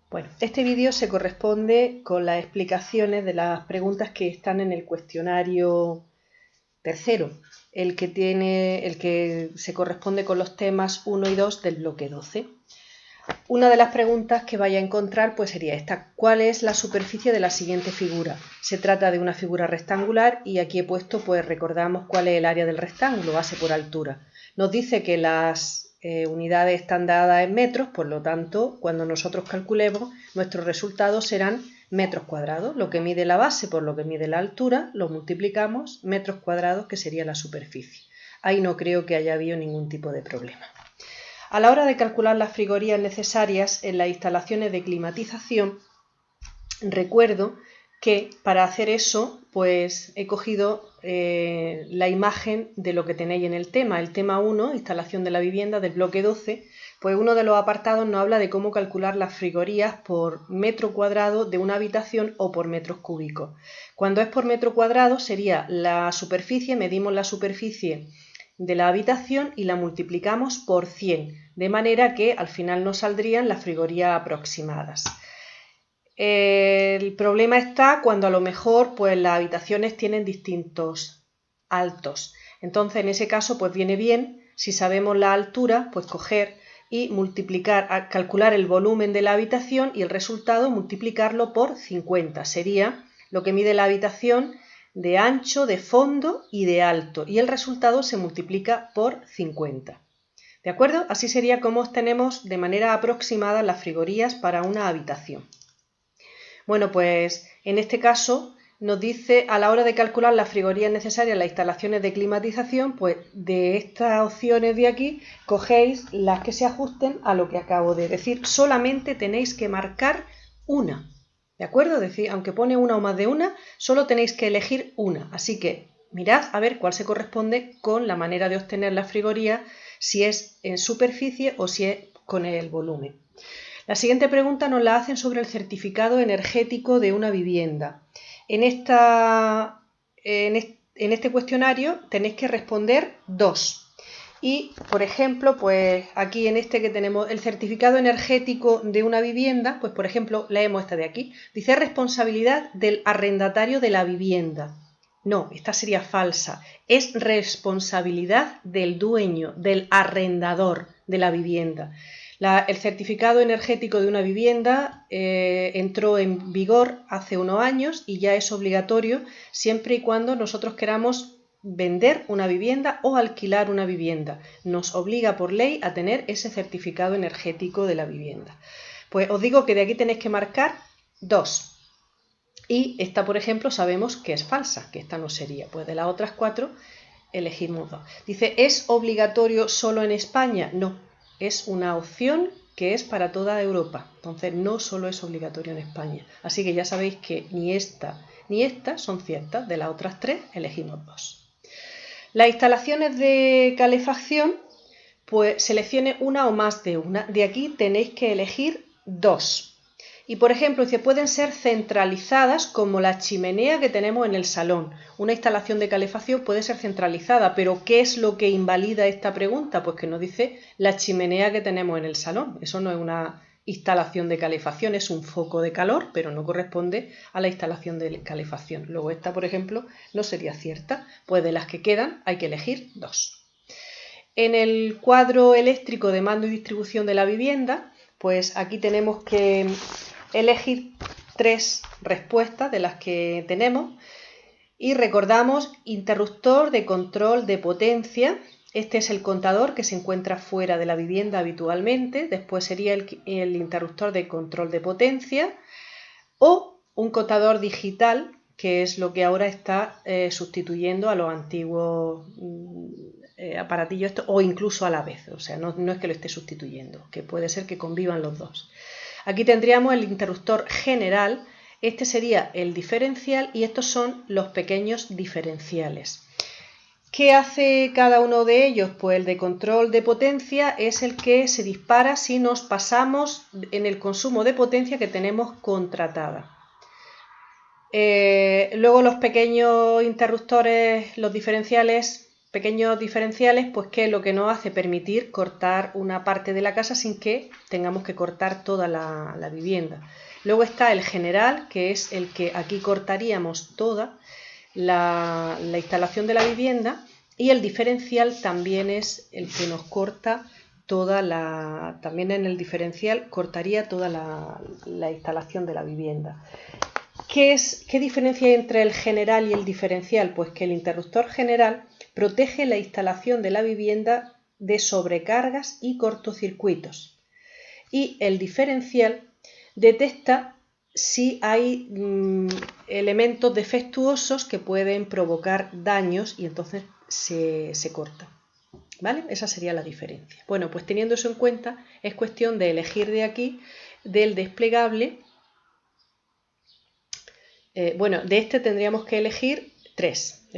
Bueno, este vídeo se corresponde con las explicaciones de las preguntas que están en el cuestionario tercero, el que se corresponde con los temas 1 y 2 del bloque 12. Una de las preguntas que vaya a encontrar pues sería esta: ¿cuál es la superficie de la siguiente figura? Se trata de una figura rectangular y aquí he puesto, pues recordamos cuál es el área del rectángulo, base por altura. Nos dice que las unidades están dadas en metros, por lo tanto, cuando nosotros calculemos, nuestros resultados serán metros cuadrados. Lo que mide la base por lo que mide la altura, lo multiplicamos, metros cuadrados, que sería la superficie. Ahí no creo que haya habido ningún tipo de problema. A la hora de calcular las frigorías necesarias en las instalaciones de climatización, recuerdo que para hacer eso pues he cogido la imagen de lo que tenéis en el tema 1, instalación de la vivienda del bloque 12, pues uno de los apartados nos habla de cómo calcular las frigorías por metro cuadrado de una habitación o por metros cúbicos. Cuando es por metro cuadrado sería la superficie, medimos la superficie de la habitación y la multiplicamos por 100, de manera que al final nos saldrían las frigorías aproximadas. El problema está cuando a lo mejor pues las habitaciones tienen distintos altos. Entonces en ese caso pues viene bien, si sabemos la altura, pues coger y multiplicar, calcular el volumen de la habitación y el resultado multiplicarlo por 50. Sería lo que mide la habitación de ancho, de fondo y de alto, y el resultado se multiplica por 50. ¿De acuerdo? Así sería como obtenemos de manera aproximada las frigorías para una habitación. Bueno, pues en este caso nos dice, a la hora de calcular las frigorías necesarias en las instalaciones de climatización, pues de estas opciones de aquí cogéis las que se ajusten a lo que acabo de decir. Solamente tenéis que marcar una. ¿De acuerdo? Es decir, aunque pone una o más de una, solo tenéis que elegir una. Así que mirad a ver cuál se corresponde con la manera de obtener la frigoría, si es en superficie o si es con el volumen. La siguiente pregunta nos la hacen sobre el certificado energético de una vivienda. En este cuestionario tenéis que responder 2. Y, por ejemplo, pues aquí en este que tenemos el certificado energético de una vivienda, pues por ejemplo, leemos esta de aquí. Dice responsabilidad del arrendatario de la vivienda. No, esta sería falsa. Es responsabilidad del dueño, del arrendador de la vivienda. El certificado energético de una vivienda entró en vigor hace unos años y ya es obligatorio siempre y cuando nosotros queramos vender una vivienda o alquilar una vivienda. Nos obliga por ley a tener ese certificado energético de la vivienda. Pues os digo que de aquí tenéis que marcar 2. Y esta, por ejemplo, sabemos que es falsa, que esta no sería. Pues de las otras 4 elegimos 2. Dice, ¿es obligatorio solo en España? No, es una opción que es para toda Europa. Entonces no solo es obligatorio en España. Así que ya sabéis que ni esta ni esta son ciertas. De las otras 3 elegimos 2. Las instalaciones de calefacción, pues seleccione una o más de una. De aquí tenéis que elegir 2. Y por ejemplo, dice, pueden ser centralizadas como la chimenea que tenemos en el salón. Una instalación de calefacción puede ser centralizada, pero ¿qué es lo que invalida esta pregunta? Pues que nos dice la chimenea que tenemos en el salón. Eso no es una instalación de calefacción, es un foco de calor, pero no corresponde a la instalación de calefacción. Luego esta, por ejemplo, no sería cierta. Pues de las que quedan hay que elegir 2. En el cuadro eléctrico de mando y distribución de la vivienda, pues aquí tenemos que elegir 3 respuestas de las que tenemos y recordamos interruptor de control de potencia. Este es el contador que se encuentra fuera de la vivienda habitualmente. Después sería el interruptor de control de potencia o un contador digital, que es lo que ahora está sustituyendo a los antiguos aparatillos o incluso a la vez. O sea, no es que lo esté sustituyendo, que puede ser que convivan los dos. Aquí tendríamos el interruptor general. Este sería el diferencial y estos son los pequeños diferenciales. ¿Qué hace cada uno de ellos? Pues el de control de potencia es el que se dispara si nos pasamos en el consumo de potencia que tenemos contratada. Luego los pequeños interruptores, los diferenciales, pequeños diferenciales, pues que lo que nos hace permitir cortar una parte de la casa sin que tengamos que cortar toda la vivienda. Luego está el general, que es el que aquí cortaríamos toda la instalación de la vivienda, y el diferencial también es el que nos corta también en el diferencial cortaría toda la instalación de la vivienda. ¿Qué diferencia hay entre el general y el diferencial? Pues que el interruptor general protege la instalación de la vivienda de sobrecargas y cortocircuitos, y el diferencial detecta si hay elementos defectuosos que pueden provocar daños y entonces se corta. ¿Vale? Esa sería la diferencia. Bueno, pues teniendo eso en cuenta, es cuestión de elegir de aquí, del desplegable. De este tendríamos que elegir 3.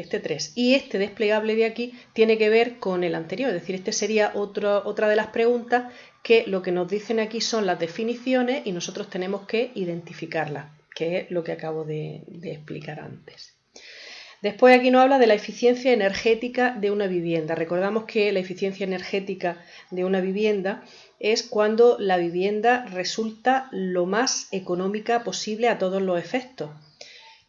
Y este desplegable de aquí tiene que ver con el anterior, es decir, este sería otra de las preguntas que lo que nos dicen aquí son las definiciones y nosotros tenemos que identificarlas, que es lo que acabo de explicar antes. Después aquí nos habla de la eficiencia energética de una vivienda. Recordamos que la eficiencia energética de una vivienda es cuando la vivienda resulta lo más económica posible a todos los efectos.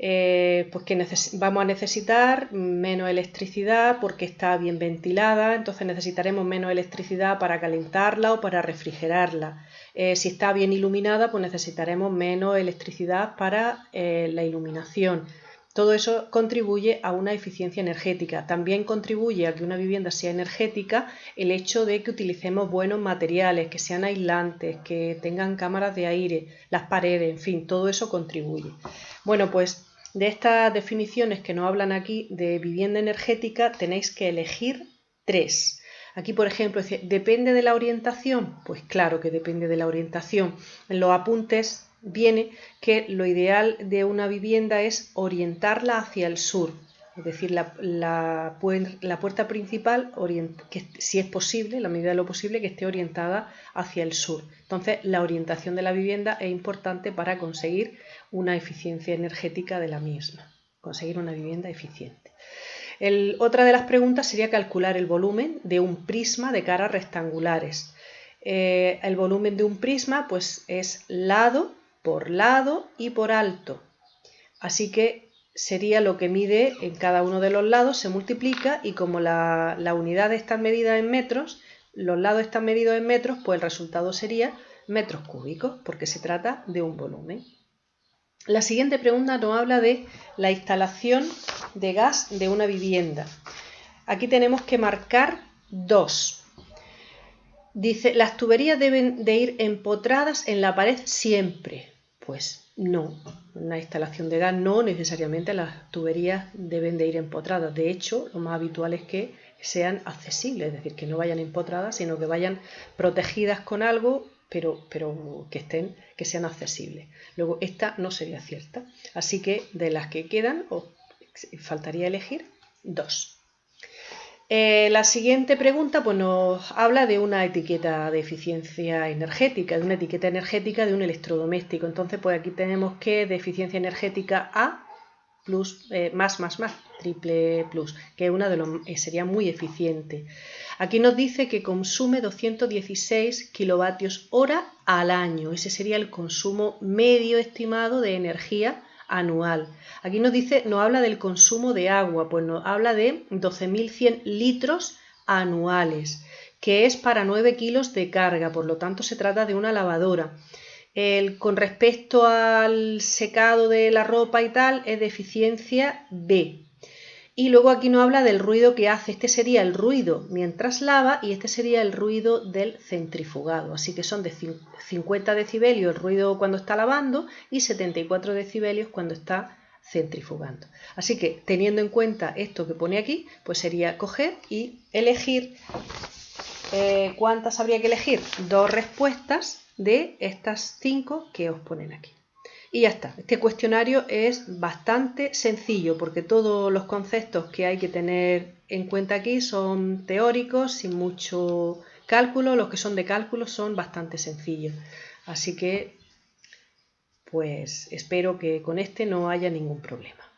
Pues que vamos a necesitar menos electricidad porque está bien ventilada, entonces necesitaremos menos electricidad para calentarla o para refrigerarla. Si está bien iluminada, pues necesitaremos menos electricidad para la iluminación. Todo eso contribuye a una eficiencia energética. También contribuye a que una vivienda sea energética el hecho de que utilicemos buenos materiales, que sean aislantes, que tengan cámaras de aire, las paredes, en fin, todo eso contribuye. Bueno, pues de estas definiciones que nos hablan aquí de vivienda energética tenéis que elegir 3. Aquí, por ejemplo, dice, ¿depende de la orientación? Pues claro que depende de la orientación. En los apuntes viene que lo ideal de una vivienda es orientarla hacia el sur, es decir, la puerta principal, que si es posible, en la medida de lo posible, que esté orientada hacia el sur. Entonces, la orientación de la vivienda es importante para conseguir una eficiencia energética de la misma, conseguir una vivienda eficiente. Otra de las preguntas sería calcular el volumen de un prisma de caras rectangulares. El volumen de un prisma pues, es lado por lado y por alto. Así que sería lo que mide en cada uno de los lados, se multiplica y como la unidad está medida en metros, los lados están medidos en metros, pues el resultado sería metros cúbicos, porque se trata de un volumen. La siguiente pregunta nos habla de la instalación de gas de una vivienda. Aquí tenemos que marcar 2. Dice, ¿las tuberías deben de ir empotradas en la pared siempre? Pues no, una instalación de gas no necesariamente las tuberías deben de ir empotradas. De hecho, lo más habitual es que sean accesibles, es decir, que no vayan empotradas, sino que vayan protegidas con algo, pero que sean accesibles. Luego, esta no sería cierta. Así que de las que quedan, os faltaría elegir 2. La siguiente pregunta pues, nos habla de una etiqueta de eficiencia energética, de una etiqueta energética de un electrodoméstico. Entonces, pues aquí tenemos que de eficiencia energética A plus, más, triple plus, que es una de los sería muy eficiente. Aquí nos dice que consume 216 kilovatios hora al año. Ese sería el consumo medio estimado de energía anual. Aquí nos habla del consumo de agua, pues nos habla de 12.100 litros anuales, que es para 9 kilos de carga, por lo tanto se trata de una lavadora. Con respecto al secado de la ropa y tal, es de eficiencia B. Y luego aquí nos habla del ruido que hace. Este sería el ruido mientras lava y este sería el ruido del centrifugado. Así que son de 50 decibelios el ruido cuando está lavando y 74 decibelios cuando está centrifugando. Así que teniendo en cuenta esto que pone aquí, pues sería coger y elegir. ¿Cuántas habría que elegir? 2 respuestas de estas 5 que os ponen aquí. Y ya está. Este cuestionario es bastante sencillo porque todos los conceptos que hay que tener en cuenta aquí son teóricos, sin mucho cálculo. Los que son de cálculo son bastante sencillos. Así que, pues espero que con este no haya ningún problema.